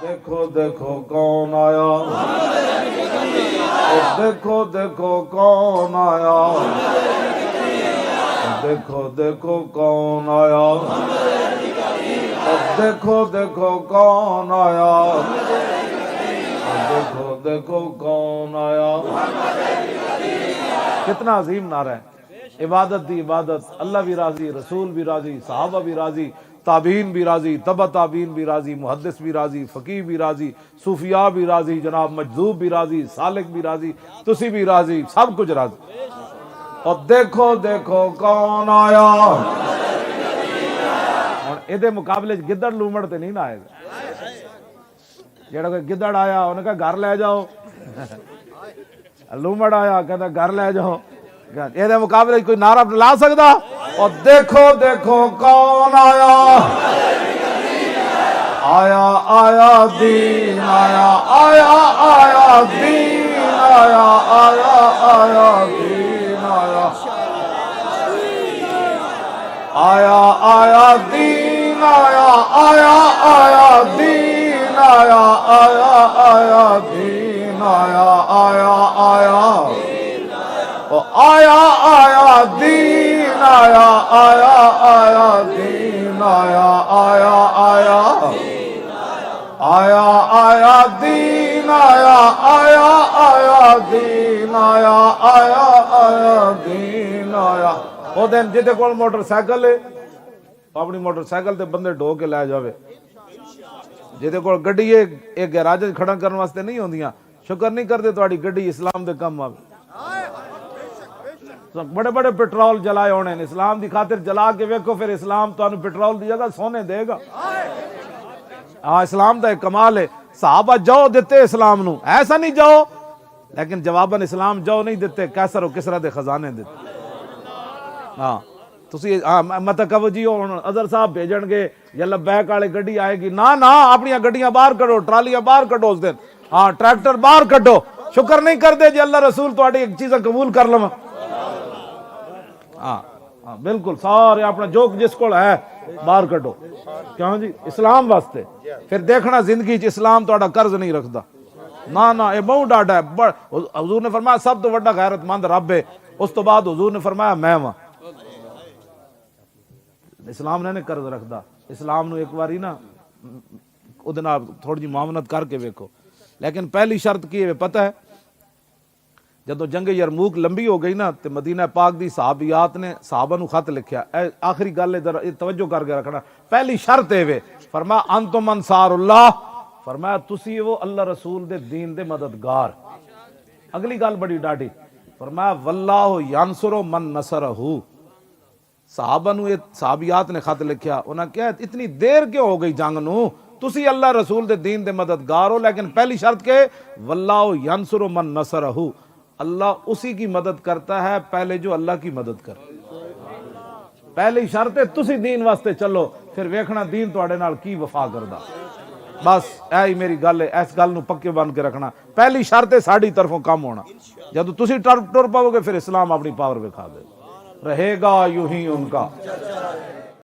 دیکھو دیکھو کون آیا، دیکھو دیکھو کون آیا، دیکھو دیکھو کون آیا، دیکھو دیکھو کون آیا، دیکھو دیکھو کون آیا۔ کتنا عظیم نعرہ ہے، عبادت دی عبادت، اللہ بھی راضی، رسول بھی راضی، صحابہ بھی راضی، تابعین بھی راضی، تبع تابعین بھی راضی، محدث بھی راضی، فقیہ بھی راضی، صوفیاء بھی راضی، جناب مجذوب بھی راضی، سالک بھی راضی، تسی بھی راضی، سب کچھ راضی۔ اور دیکھو دیکھو کون آیا، اور ایدے مقابلے گدڑ لومڑ تے نہیں نہ آئے گا۔ جیڑا کوئی گدڑ آیا انہوں نے کہا گھر لے جاؤ، لومڑ آیا کہتا گھر لے جاؤ، یہ مقابلے کوئی نعرہ لا سکتا؟ اور دیکھو دیکھو کون آیا، آیا آیا دین آیا، آیا آیا دین آیا، آیا آیا دین آیا، آیا آیا دین آیا، آیا آیا دین آیا، آیا آیا دین آیا، آیا آیا آیا آیا دین آیا، آیا آیا دین آیا، آیا آیا آیا آیا دین آیا، آیا آیا دین آیا، آیا آیا دین آیا۔ وہ دن جہدے کول موٹر سائیکل ہے اپنی موٹر سائیکل تے بندے ڈھو کے لے جاوے، جہدے کول گڈی ہے ایک گیراج کھڑا کرنے واسطے نہیں ہوندیاں، شکر نہیں کرتے تہاڈی گڈی اسلام دے کم آوے۔ بڑے بڑے پیٹرول جلائے ہونے اسلام دی خاطر، جلا کے ویکھو پھر اسلام تو پیٹرول دی جگہ سونے دے گا۔ ہاں اسلام دا ایک کمال ہے، صحابہ جو دیتے اسلام نو، ایسا نہیں جو، لیکن جواباً اسلام جو نہیں دیتے، کیسر و کسرا دے خزانے دیتے۔ ہاں تسی متکو جی اظہر صاحب بھیجن گے یا لبیک والے گڈی آئے گی، نہ نہ اپنی گڈیاں باہر کڈو، ٹرالیاں باہر کڈو، اس دن ہاں ٹریکٹر باہر کڈو، شکر نہیں کر دے جی اللہ رسول تہاڈی ایک چیزاں قبول کر لواں۔ ہاں بالکل سارے اپنا جو جس کو ہے باہر کڈو، کیوں جی اسلام واسطے، پھر دیکھنا زندگی چ اسلام تہاڈا قرض نہیں رکھدا، نہ نہ یہ بہت ڈاڈا ہے۔ حضور نے فرمایا سب تو بڑا غیرت مند رب ہے، اس تو بعد حضور نے فرمایا میں ہاں۔ اسلام نے قرض رکھدا، اسلام نو ایک باری نا اودے نال تھوڑی جی معاونت کر کے ویکھو، لیکن پہلی شرط کی ہے پتہ ہے؟ جدو جنگ یرموک لمبی ہو گئی نا تو مدینہ پاک دی صحابیات نے صحابہ نو خط لکھیا، آخری گل ہے توجہ کر کے رکھنا، پہلی شرط ہے فرمایا انتم انصار اللہ، فرمایا تسی وہ اللہ رسول دے دین دے مددگار۔ اگلی گل بڑی ڈاڈی، فرمایا واللہ ینصر من نصرہ، صحابہ نو صحابیات نے خط لکھیا، انہاں کہا اتنی دیر کیوں ہو گئی جنگ نو، تسی اللہ رسول دے دین دے مددگار ہو، لیکن پہلی شرط کہ واللہ ینصر من نصرہ، اللہ اسی کی مدد کرتا ہے پہلے جو اللہ کی مدد کرتا ہے۔ پہلی شرط ہے تسی دین واسطے چلو، پھر ویکھنا دین تواڈے نال کی وفا کردا۔ بس اے میری گل ہے، اس گل نو پکے بن کے رکھنا، پہلی شرط ہے ساڈی طرفوں کام ہونا، جب تسی ٹر پاؤ گے پھر اسلام اپنی پاور وکھا دے، رہے گا یوں ہی ان کا۔